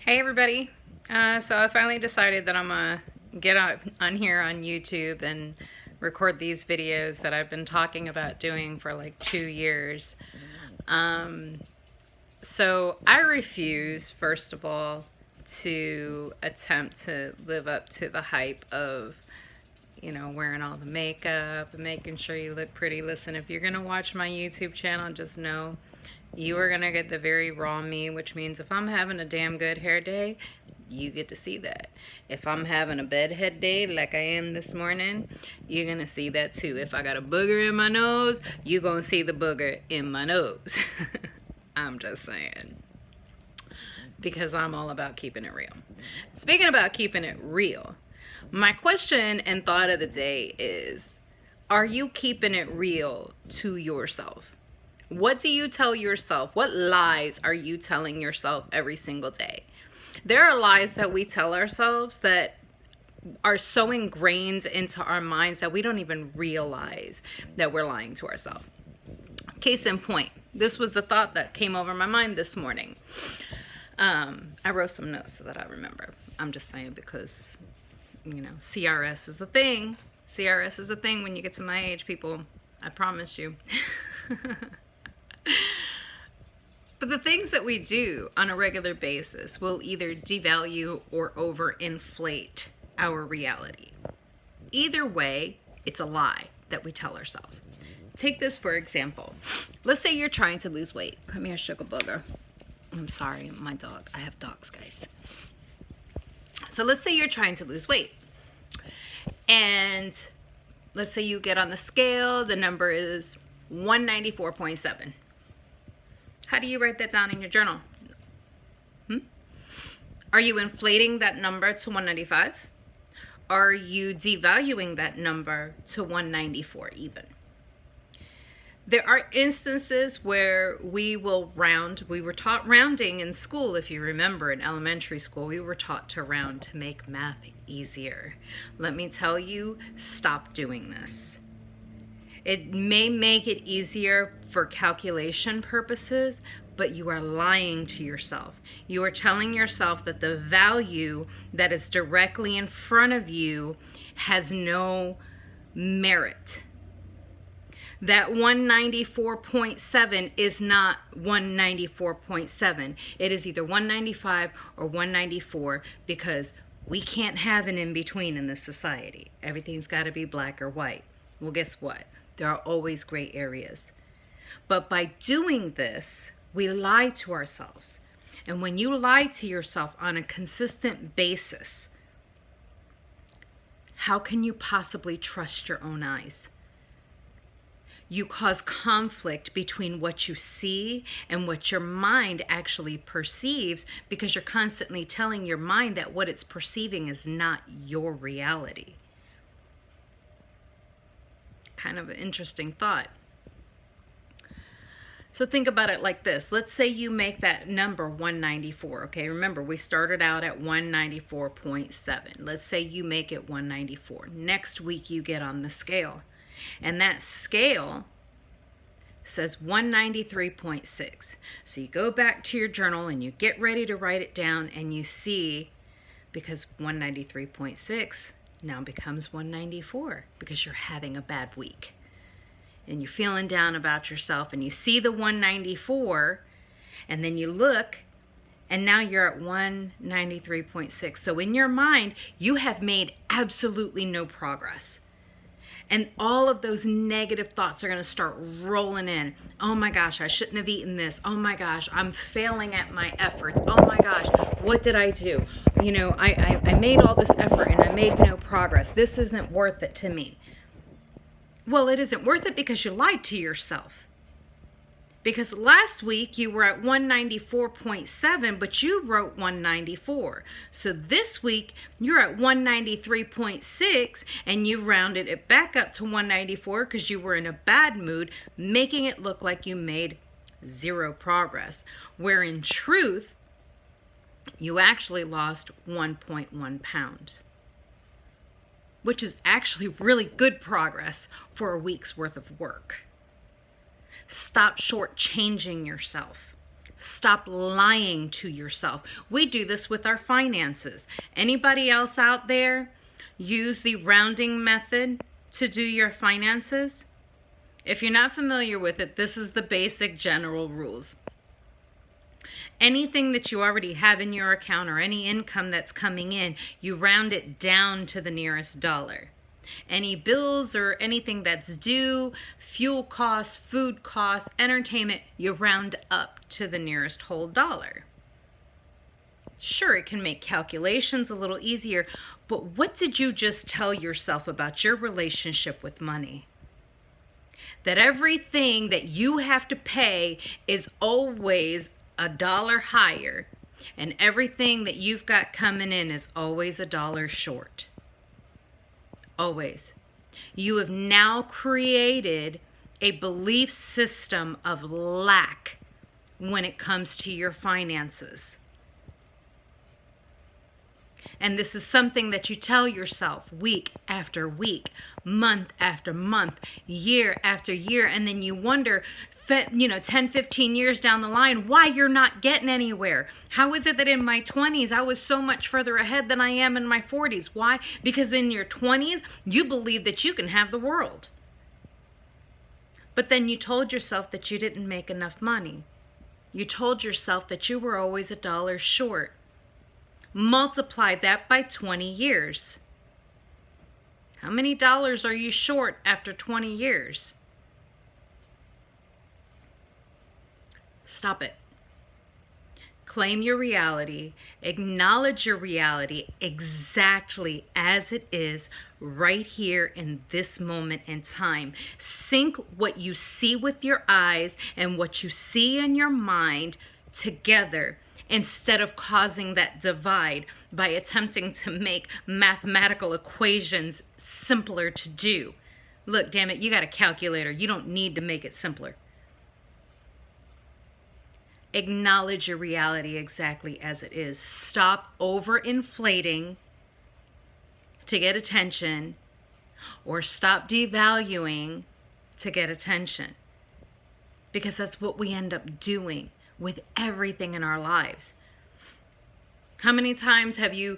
Hey everybody. So I finally decided that I'm gonna get on here on YouTube and record these videos that I've been talking about doing for like 2 years. So I refuse, first of all, to attempt to live up to the hype of, wearing all the makeup and making sure you look pretty. Listen, if you're gonna watch my YouTube channel, just know you are gonna get the very raw me, which means if I'm having a damn good hair day, you get to see that. If I'm having a bedhead day like I am this morning, you're gonna see that too. If I got a booger in my nose, you're gonna see the booger in my nose. I'm just saying. Because I'm all about keeping it real. Speaking about keeping it real, my question and thought of the day is, are you keeping it real to yourself? What do you tell yourself? What lies are you telling yourself every single day? There are lies that we tell ourselves that are so ingrained into our minds that we don't even realize that we're lying to ourselves. Case in point, this was the thought that came over my mind this morning. I wrote some notes so that I remember. I'm just saying because, CRS is a thing. CRS is a thing when you get to my age, people. I promise you. But the things that we do on a regular basis will either devalue or overinflate our reality. Either way, it's a lie that we tell ourselves. Take this for example. Let's say you're trying to lose weight. Come here, sugar booger. I'm sorry, my dog. I have dogs, guys. So let's say you're trying to lose weight. And let's say you get on the scale. The number is 194.7. How do you write that down in your journal? Are you inflating that number to 195? Are you devaluing that number to 194 even? There are instances where we will round. We were taught rounding in school, if you remember, in elementary school. We were taught to round to make math easier. Let me tell you, stop doing this. It may make it easier for calculation purposes, but you are lying to yourself. You are telling yourself that the value that is directly in front of you has no merit. That 194.7 is not 194.7. It is either 195 or 194 because we can't have an in-between in this society. Everything's got to be black or white. Well, guess what? There are always gray areas. But by doing this, we lie to ourselves. And when you lie to yourself on a consistent basis, how can you possibly trust your own eyes? You cause conflict between what you see and what your mind actually perceives because you're constantly telling your mind that what it's perceiving is not your reality. Kind of an interesting thought. So think about it like this. Let's say you make that number 194. Okay, remember we started out at 194.7. Let's say you make it 194. Next week you get on the scale. And that scale says 193.6. So you go back to your journal and you get ready to write it down and you see, because 193.6 now becomes 194 because you're having a bad week. And you're feeling down about yourself and you see the 194 and then you look and now you're at 193.6. So in your mind, you have made absolutely no progress. And all of those negative thoughts are going to start rolling in. Oh my gosh, I shouldn't have eaten this. Oh my gosh, I'm failing at my efforts. Oh my gosh, what did I do? I made all this effort and I made no progress. This isn't worth it to me. Well, it isn't worth it because you lied to yourself. Because last week you were at 194.7, but you wrote 194. So this week you're at 193.6 and you rounded it back up to 194 because you were in a bad mood, making it look like you made zero progress. Where in truth, you actually lost 1.1 pounds, which is actually really good progress for a week's worth of work. Stop shortchanging yourself. Stop lying to yourself. We do this with our finances. Anybody else out there use the rounding method to do your finances? If you're not familiar with it, this is the basic general rules. Anything that you already have in your account or any income that's coming in, you round it down to the nearest dollar. Any bills or anything that's due, fuel costs, food costs, entertainment, you round up to the nearest whole dollar. Sure, it can make calculations a little easier, but what did you just tell yourself about your relationship with money? That everything that you have to pay is always a dollar higher, and everything that you've got coming in is always a dollar short. Always. You have now created a belief system of lack when it comes to your finances. And this is something that you tell yourself week after week, month after month, year after year, and then you wonder, 10, 15 years down the line, why you're not getting anywhere. How is it that in my 20s, I was so much further ahead than I am in my 40s? Why? Because in your 20s, you believe that you can have the world. But then you told yourself that you didn't make enough money. You told yourself that you were always a dollar short. Multiply that by 20 years. How many dollars are you short after 20 years? Stop it. Claim your reality. Acknowledge your reality exactly as it is right here in this moment in time. Sync what you see with your eyes and what you see in your mind together, instead of causing that divide by attempting to make mathematical equations simpler to do. Look, damn it, you got a calculator. You don't need to make it simpler. Acknowledge your reality exactly as it is. Stop overinflating to get attention, or stop devaluing to get attention. Because that's what we end up doing with everything in our lives. How many times have you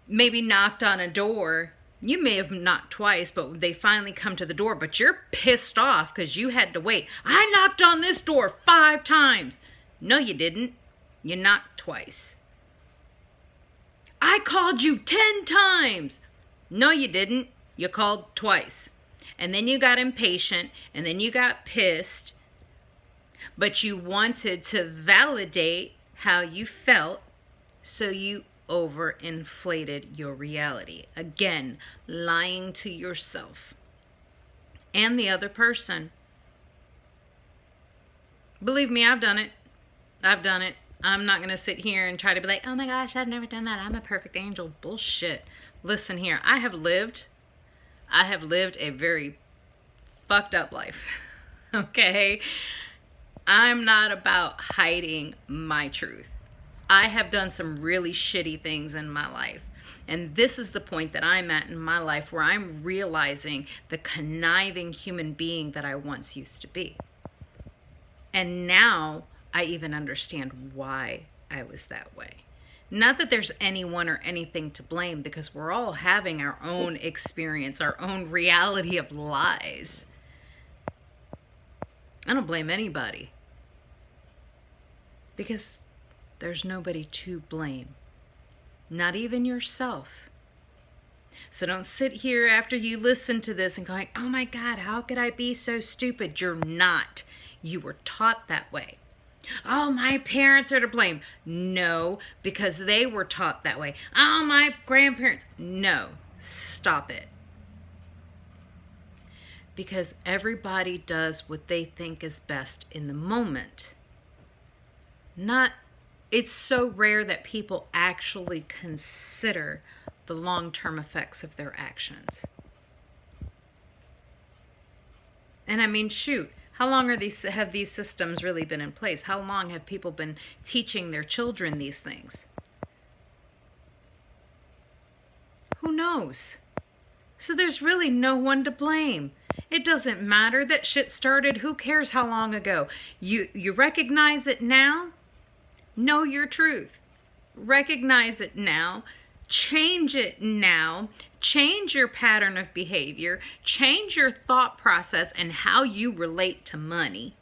maybe knocked on a door? You may have knocked twice, but they finally come to the door, but you're pissed off because you had to wait. I knocked on this door 5 times. No, you didn't. You knocked twice. I called you 10 times. No, you didn't. You called twice. And then you got impatient, and then you got pissed, but you wanted to validate how you felt, so you overinflated your reality. Again, lying to yourself and the other person. Believe me, I've done it. I've done it. I'm not going to sit here and try to be like, oh my gosh, I've never done that. I'm a perfect angel. Bullshit. Listen here. I have lived a very fucked up life. Okay? I'm not about hiding my truth. I have done some really shitty things in my life. And this is the point that I'm at in my life, where I'm realizing the conniving human being that I once used to be. And now I even understand why I was that way. Not that there's anyone or anything to blame, because we're all having our own experience, our own reality of lies. I don't blame anybody, because there's nobody to blame, not even yourself. So don't sit here after you listen to this and going, oh my God, how could I be so stupid? You're not. You were taught that way. Oh, my parents are to blame. No, because they were taught that way. Oh, my grandparents. No, stop it. Because everybody does what they think is best in the moment. It's so rare that people actually consider the long-term effects of their actions. And I mean, shoot, how long have these systems really been in place? How long have people been teaching their children these things? Who knows? So there's really no one to blame. It doesn't matter that shit started. Who cares how long ago? You recognize it now. Know your truth. Recognize it now. Change it now. Change your pattern of behavior. Change your thought process and how you relate to money.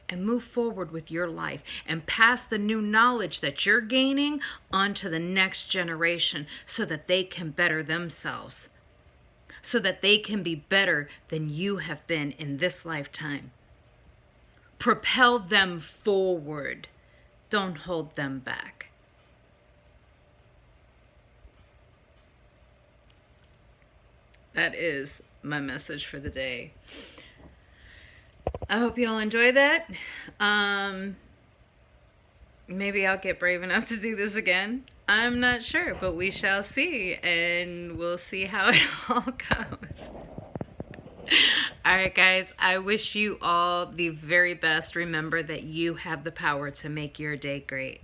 And move forward with your life and pass the new knowledge that you're gaining on to the next generation so that they can better themselves. So that they can be better than you have been in this lifetime. Propel them forward. Don't hold them back. That is my message for the day. I hope you all enjoy that. Maybe I'll get brave enough to do this again. I'm not sure, but we shall see, and we'll see how it all goes. All right, guys, I wish you all the very best. Remember that you have the power to make your day great.